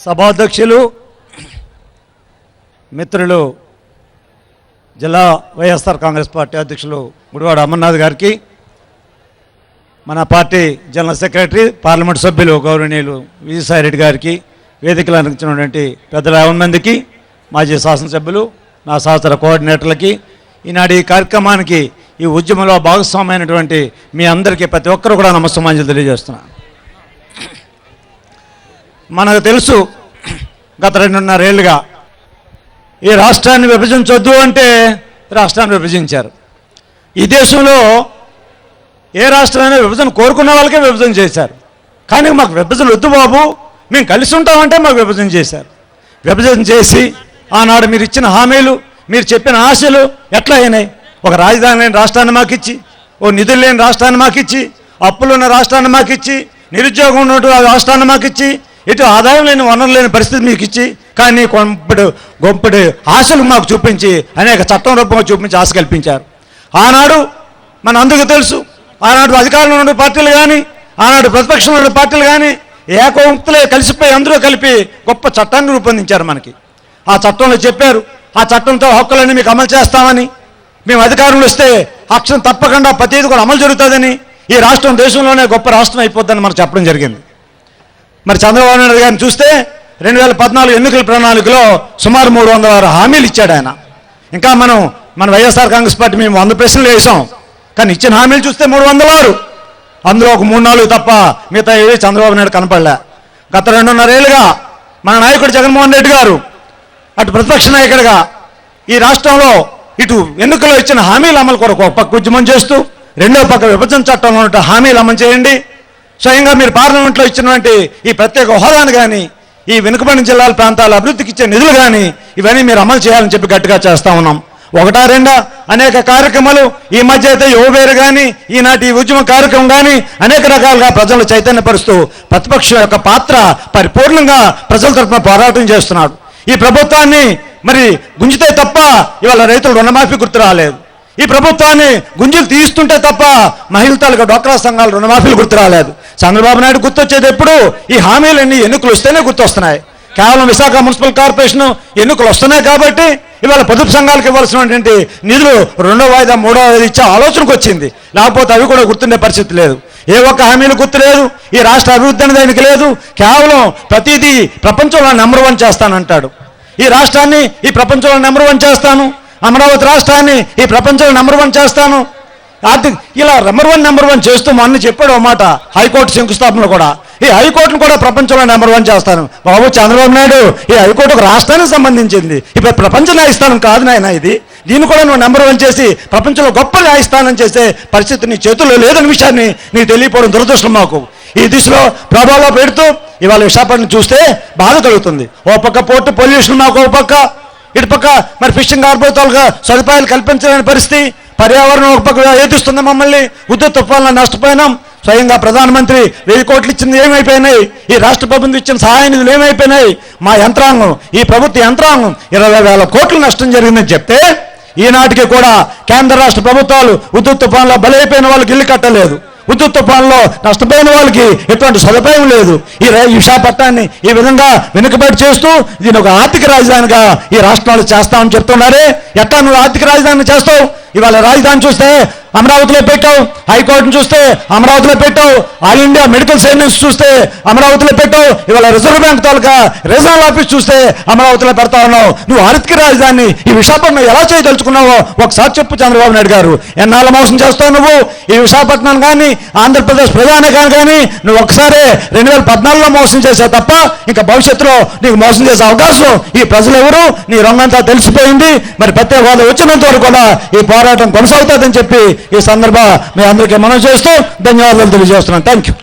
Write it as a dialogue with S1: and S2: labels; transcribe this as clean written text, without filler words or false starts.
S1: సభాధ్యక్షులు మిత్రులు జిల్లా వైఎస్ఆర్ కాంగ్రెస్ పార్టీ అధ్యక్షులు గుడివాడ అమర్నాథ్ గారికి, మన పార్టీ జనరల్ సెక్రటరీ పార్లమెంట్ సభ్యులు గౌరవనీయులు విజయసాయిరెడ్డి గారికి, వేదికలు అందించినటువంటి పెద్దల 50 మందికి, మాజీ శాసనసభ్యులు, నా సహచర కోఆర్డినేటర్లకి, ఈనాడు ఈ కార్యక్రమానికి ఈ ఉద్యమంలో భాగస్వామైనటువంటి మీ అందరికీ ప్రతి ఒక్కరు కూడా నమస్సమాంజలి తెలియజేస్తున్నాను. మనకు తెలుసు, గత 2.5 ఏళ్ళుగా ఈ రాష్ట్రాన్ని విభజించొద్దు అంటే రాష్ట్రాన్ని విభజించారు. ఈ దేశంలో ఏ రాష్ట్రాన్ని విభజన కోరుకున్న వాళ్ళకే విభజన చేశారు. కానీ మాకు విభజన వద్దు బాబు, మేము కలిసి ఉంటామంటే మాకు విభజన చేశారు. విభజన చేసి ఆనాడు మీరు ఇచ్చిన హామీలు, మీరు చెప్పిన ఆశలు ఎట్లా అయినాయి? ఒక రాజధాని లేని రాష్ట్రాన్ని మాకిచ్చి, ఓ నిధులు లేని రాష్ట్రాన్ని మాకిచ్చి, అప్పులున్న రాష్ట్రాన్ని మాకిచ్చి, నిరుద్యోగం ఉన్నటువంటి రాష్ట్రాన్ని మాకిచ్చి, ఇటు ఆదాయం లేని వనరు లేని పరిస్థితి మీకు ఇచ్చి, కానీ గొప్పటి ఆశలు మాకు చూపించి అనేక చట్టం రూపంగా చూపించి ఆశ కల్పించారు. ఆనాడు మన అందరికీ తెలుసు, ఆనాడు అధికారంలో ఉన్న పార్టీలు కానీ, ఆనాడు ప్రతిపక్షంలో ఉన్న పార్టీలు కానీ ఏకోక్తులే కలిసిపోయి అందరూ కలిపి గొప్ప చట్టాన్ని రూపొందించారు. మనకి ఆ చట్టంలో చెప్పారు, ఆ చట్టంతో హక్కులన్నీ మీకు అమలు చేస్తామని, మేము అధికారంలో వస్తే అక్షరం తప్పకుండా ప్రతిదీ కూడా అమలు జరుగుతుందని, ఈ రాష్ట్రం దేశంలోనే గొప్ప రాష్ట్రం అయిపోద్దని మనకు చెప్పడం జరిగింది. మరి చంద్రబాబు నాయుడు గారిని చూస్తే 2014 ఎన్నికల ప్రణాళికలో సుమారు 306 హామీలు ఇచ్చాడు ఆయన. ఇంకా మన వైఎస్ఆర్ కాంగ్రెస్ పార్టీ మేము 100 ప్రశ్నలు వేసాం, కానీ ఇచ్చిన హామీలు చూస్తే 306, అందులో ఒక 3-4 తప్ప మిగతా ఏవి చంద్రబాబు నాయుడు కనపడలే. గత 2.5 ఏళ్ళుగా మన నాయకుడు జగన్మోహన్ రెడ్డి గారు అటు ప్రతిపక్ష నాయకుడిగా ఈ రాష్ట్రంలో ఇటు ఎన్నికల్లో ఇచ్చిన హామీల అమలు కొరకు ఒక పక్క ఉద్యమం చేస్తూ, రెండో పక్క విభజన చట్టంలో ఉన్న హామీలు అమలు చేయండి, స్వయంగా మీరు పార్లమెంట్లో ఇచ్చినటువంటి ఈ ప్రత్యేక హోదాను కానీ, ఈ వెనుకబడిన జిల్లాల ప్రాంతాల అభివృద్ధికి ఇచ్చే నిధులు కానీ ఇవన్నీ మీరు అమలు చేయాలని చెప్పి గట్టిగా చేస్తూ ఉన్నాం. 1-2 అనేక కార్యక్రమాలు ఈ మధ్య అయితే యువబేరు కానీ, ఈనాటి ఉద్యమ కార్యక్రమం కానీ అనేక రకాలుగా ప్రజలు చైతన్యపరుస్తూ ప్రతిపక్షం యొక్క పాత్ర పరిపూర్ణంగా ప్రజల తరఫున పోరాటం చేస్తున్నాడు. ఈ ప్రభుత్వాన్ని మరి గుంజితే తప్ప ఇవాళ రైతులు రుణమాఫీ గుర్తు రాలేదు. ఈ ప్రభుత్వాన్ని గుంజులు తీస్తుంటే తప్ప మహిళల తాలూకా డ్వాక్రా సంఘాలు రుణమాఫీలు గుర్తు రాలేదు. చంద్రబాబు నాయుడు గుర్తొచ్చేది ఎప్పుడు? ఈ హామీలన్నీ ఎన్నికలు వస్తేనే గుర్తొస్తున్నాయి. కేవలం విశాఖ మున్సిపల్ కార్పొరేషన్ ఎన్నికలు వస్తున్నాయి కాబట్టి ఇవాళ పొదుపు సంఘాలకు ఇవ్వాల్సినటువంటి నిధులు 2వ వాయిదా 3వ వాయిదా ఇచ్చే ఆలోచనకు వచ్చింది. లేకపోతే అవి కూడా గుర్తుండే పరిస్థితి లేదు. ఏ ఒక్క హామీలు గుర్తు లేదు. ఈ రాష్ట్ర అభివృద్ధి అనేది ఆయనకి లేదు. కేవలం ప్రతిదీ ప్రపంచంలో నెంబర్ 1 చేస్తానంటాడు. ఈ రాష్ట్రాన్ని ఈ ప్రపంచంలో నెంబర్ 1 చేస్తాను, అమరావతి రాష్ట్రాన్ని ఈ ప్రపంచంలో నెంబర్ 1 చేస్తాను, ఇలా నెంబర్ 1 చేస్తూ మొన్న చెప్పాడు ఒక మాట, హైకోర్టు శంకుస్థాపనలో కూడా ఈ హైకోర్టును కూడా ప్రపంచంలో నెంబర్ 1 చేస్తాను. బాబు చంద్రబాబు నాయుడు, ఈ హైకోర్టు ఒక రాష్ట్రానికి సంబంధించింది, ఇప్పుడు ప్రపంచ న్యాయస్థానం కాదు నాయన ఇది. దీన్ని కూడా నువ్వు నెంబర్ 1 చేసి ప్రపంచంలో గొప్ప న్యాయస్థానం చేసే పరిస్థితి నీ చేతుల్లో లేదని విషయాన్ని నీకు తెలియపోవడం దురదృష్టం మాకు. ఈ దిశలో ప్రభావం పెడుతూ ఇవాళ విశాఖపట్నం చూస్తే బాధ కలుగుతుంది. ఓ పక్క పోర్టు పొల్యూషన్ మాకు, ఓ పక్క ఇటు పక్క మరి ఫిషింగ్ హార్బర్తాలుగా సదుపాయాలు కల్పించలేని పరిస్థితి, పర్యావరణం ఒక పక్క ఏదిస్తుంది మమ్మల్ని, ఉద్యోగ తుఫాన్లో నష్టపోయినాం. స్వయంగా ప్రధానమంత్రి 1000 కోట్లు ఇచ్చింది ఏమైపోయినాయి? ఈ రాష్ట్ర ప్రభుత్వం ఇచ్చిన సహాయ నిధులు ఏమైపోయినాయి? మా యంత్రాంగం, ఈ ప్రభుత్వ యంత్రాంగం 20,000 కోట్ల నష్టం జరిగిందని చెప్తే ఈనాటికి కూడా కేంద్ర రాష్ట్ర ప్రభుత్వాలు ఉద్యోగ తుఫాన్లో బలైపోయిన వాళ్ళకి ఇల్లు కట్టలేదు, ఉద్యోగ తుఫాన్లో నష్టపోయిన వాళ్ళకి ఎటువంటి సదుపాయం లేదు. ఈ విశాఖపట్నాన్ని ఈ విధంగా వెనుకబడి చేస్తూ దీని ఒక ఆర్థిక రాజధానిగా ఈ రాష్ట్రాలు చేస్తామని చెప్తున్నారే. ఎట్లా నువ్వు ఆర్థిక రాజధాని చేస్తావు? ఇవాళ రాజధాని చూస్తే అమరావతిలో పెట్టావు, హైకోర్టును చూస్తే అమరావతిలో పెట్టావు, ఆల్ ఇండియా మెడికల్ సైన్స్ చూస్తే అమరావతిలో పెట్టావు, ఇవాళ రిజర్వ్ బ్యాంక్ తాలూకా రీజనల్ ఆఫీస్ చూస్తే అమరావతిలో పెడతా ఉన్నావు. నువ్వు ఆర్థిక రాజధాని ఈ విశాఖపట్నం ఎలా చేయదలుచుకున్నావో ఒకసారి చెప్పు చంద్రబాబు నాయుడు గారు. ఎన్నాళ్ళు మోసం చేస్తావు నువ్వు ఈ విశాఖపట్నం కానీ, ఆంధ్రప్రదేశ్ ప్రధానికాన్ని కానీ? నువ్వు ఒకసారి 2014లో మోసం చేసావు తప్ప ఇంకా భవిష్యత్తులో నీకు మోసం చేసే అవకాశం ఈ ప్రజలు ఎవరు? నీ రంగంతా తెలిసిపోయింది. మరి ప్రత్యేక హోదా వచ్చినంత వరకు కూడా ఈ పోరాటం కొనసాగుతుందని చెప్పి ఈ సందర్భంగా మీ అందరికీ మనం చేస్తూ ధన్యవాదాలు తెలియజేస్తున్నాను. Thank you.